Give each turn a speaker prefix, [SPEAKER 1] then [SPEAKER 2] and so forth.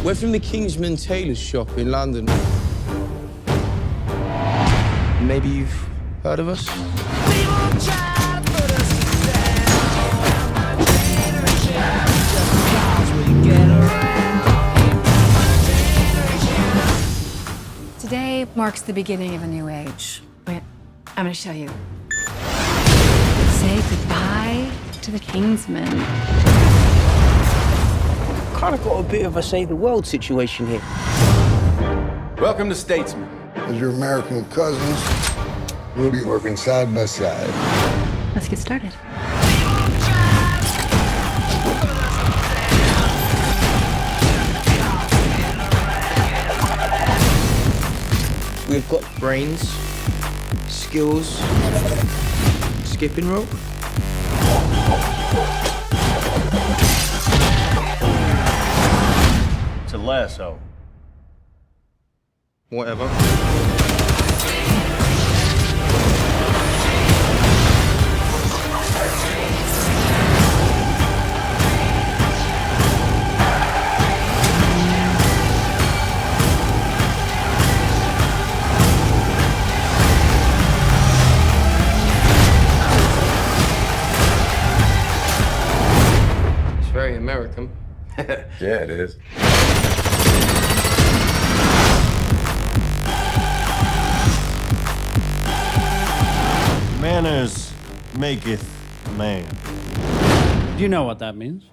[SPEAKER 1] We're from the Kingsman Tailors shop in London. Maybe you've heard of us?
[SPEAKER 2] Today marks the beginning of a new age. Wait, I'm gonna show you. Say goodbye to the Kingsmen.
[SPEAKER 1] Kind of got a bit of a save the world situation here.
[SPEAKER 3] Welcome to Statesman.
[SPEAKER 4] As your American cousins, we'll be working side by side.
[SPEAKER 2] Let's get started.
[SPEAKER 1] We've got brains, skills, skipping rope.
[SPEAKER 3] It's a lasso.
[SPEAKER 1] Whatever. It's very American.
[SPEAKER 3] Yeah, it is.
[SPEAKER 5] Manners maketh man.
[SPEAKER 6] Do you know what that means?